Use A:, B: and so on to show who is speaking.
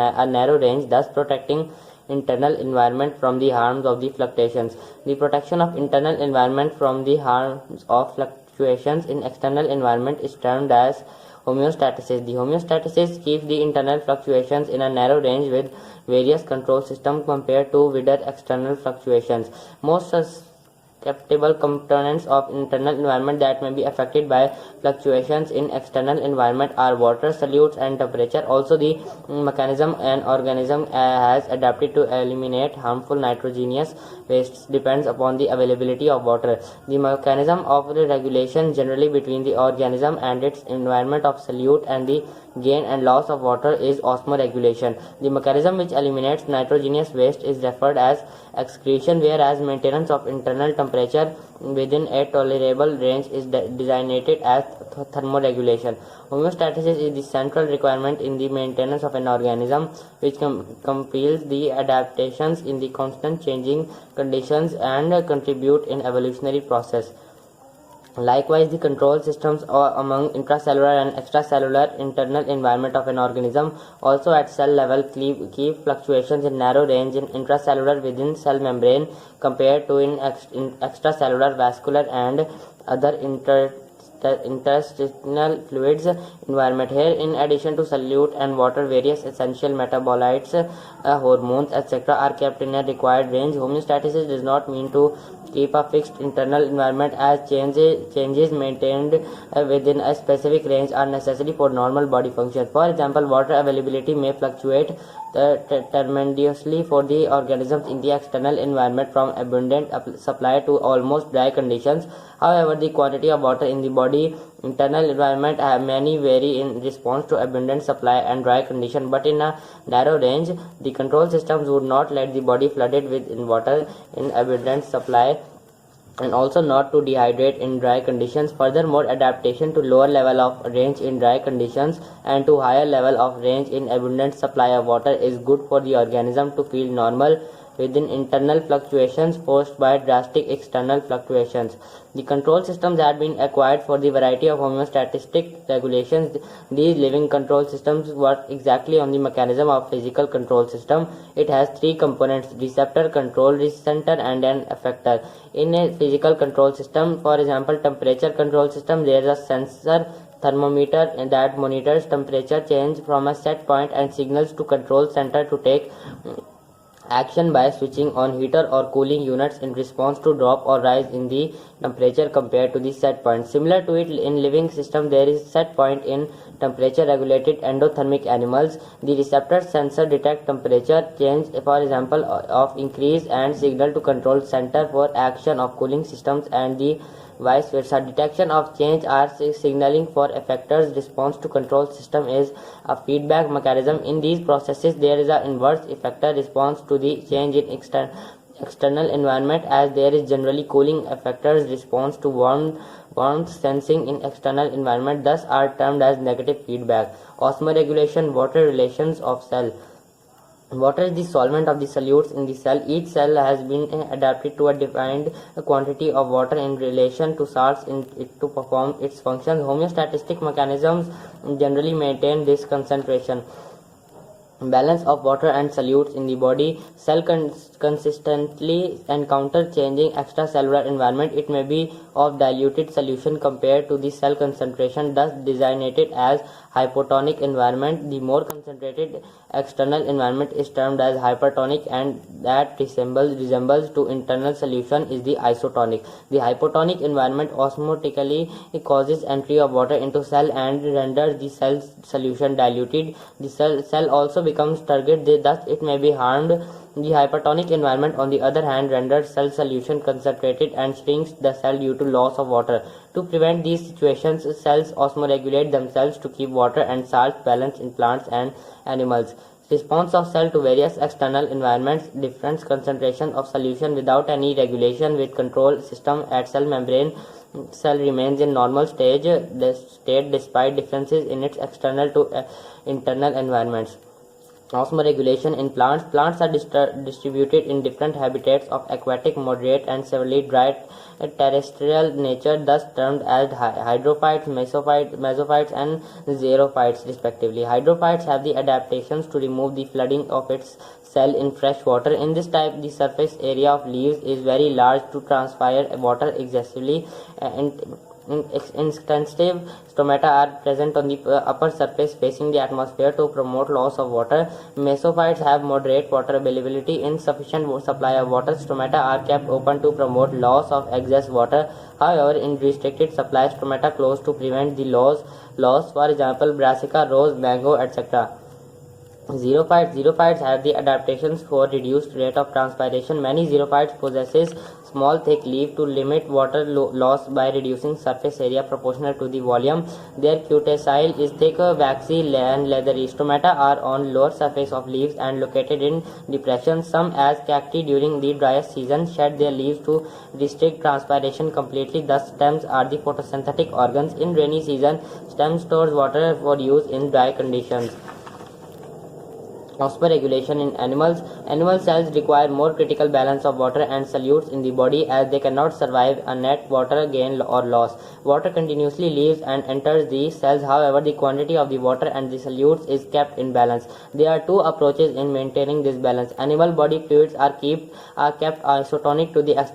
A: a narrow range, thus protecting internal environment from the harms of the fluctuations. The protection of internal environment from the harms of fluctuations in external environment is termed as homeostasis. The homeostasis keeps the internal fluctuations in a narrow range with various control systems compared to wider external fluctuations. Most susceptible components of internal environment that may be affected by fluctuations in external environment are water, solutes, and temperature. Also, the mechanism an organism has adapted to eliminate harmful nitrogenous wastes depends upon the availability of water. The mechanism of regulation generally between the organism and its environment of solute and the gain and loss of water is osmoregulation. The mechanism which eliminates nitrogenous waste is referred as excretion, whereas maintenance of internal temperature within a tolerable range is designated as thermoregulation. Homeostasis is the central requirement in the maintenance of an organism, which compels the adaptations in the constant changing conditions and contribute in evolutionary process. Likewise, the control systems among intracellular and extracellular internal environment of an organism also at cell level keep fluctuations in narrow range in intracellular within cell membrane compared to in extracellular vascular and other interstitial fluids environment. Here, in addition to solute and water, various essential metabolites, hormones, etc. are kept in a required range. Homeostasis does not mean to keep a fixed internal environment, as changes maintained within a specific range are necessary for normal body function. For example, water availability may fluctuate tremendously for the organisms in the external environment from abundant supply to almost dry conditions. However, the quantity of water in the body internal environment many vary in response to abundant supply and dry condition, but in a narrow range, the control systems would not let the body flooded with water in abundant supply and also not to dehydrate in dry conditions. Furthermore, adaptation to lower level of range in dry conditions and to higher level of range in abundant supply of water is good for the organism to feel normal within internal fluctuations forced by drastic external fluctuations. The control systems have been acquired for the variety of homeostatic regulations. These living control systems work exactly on the mechanism of physical control system. It has three components: receptor, control center, and an effector. In a physical control system, for example, temperature control system, there is a sensor thermometer that monitors temperature change from a set point and signals to control center to take action by switching on heater or cooling units in response to drop or rise in the temperature compared to the set point. Similar to it, in living system, there is set point in temperature regulated endothermic animals. The receptor sensor detect temperature change, for example, of increase and signal to control center for action of cooling systems, and the vice versa. Detection of change are signaling for effectors. Response to control system is a feedback mechanism. In these processes, there is an inverse effector response to the change in external environment, as there is generally cooling effectors response to warmth sensing in external environment, thus are termed as negative feedback. Osmoregulation, water relations of cell. Water is the solvent of the solutes in the cell. Each cell has been adapted to a defined quantity of water in relation to salts in it to perform its functions. Homeostatic mechanisms generally maintain this concentration balance of water and solutes in the body. Cell consistently encounter changing extracellular environment. It may be of diluted solution compared to the cell concentration, thus designated as hypotonic environment. The more concentrated external environment is termed as hypertonic, and that resembles to internal solution is the isotonic. The hypotonic environment osmotically causes entry of water into cell and renders the cell solution diluted. The cell also becomes turgid, thus it may be harmed. The hypertonic environment, on the other hand, renders cell solution concentrated and shrinks the cell due to loss of water. To prevent these situations, cells osmoregulate themselves to keep water and salt balance in plants and animals. Response of cell to various external environments, different concentration of solution without any regulation with control system at cell membrane. Cell remains in normal state despite differences in its external to internal environments. Osmoregulation in plants. Plants are distributed in different habitats of aquatic, moderate, and severely dry terrestrial nature, thus termed as hydrophytes, mesophytes, and xerophytes, respectively. Hydrophytes have the adaptations to remove the flooding of its cell in fresh water. In this type, the surface area of leaves is very large to transpire water excessively, and extensive stomata are present on the upper surface facing the atmosphere to promote loss of water. Mesophytes have moderate water availability. Insufficient supply of water, stomata are kept open to promote loss of excess water. However, in restricted supply, stomata close to prevent the loss. For example, brassica, rose, mango, etc. Xerophytes have the adaptations for reduced rate of transpiration. Many xerophytes possesses small thick leaf to limit water loss by reducing surface area proportional to the volume. Their cuticle is thick, waxy, and leathery. Stomata are on lower surface of leaves and located in depressions. Some, as cacti during the driest season, shed their leaves to restrict transpiration completely. Thus, stems are the photosynthetic organs. In rainy season, stem stores water for use in dry conditions. Osmoregulation in animals. Animal cells require more critical balance of water and solutes in the body, as they cannot survive a net water gain or loss. Water continuously leaves and enters the cells. However, the quantity of the water and the solutes is kept in balance. There are two approaches in maintaining this balance. Animal body fluids are kept isotonic to the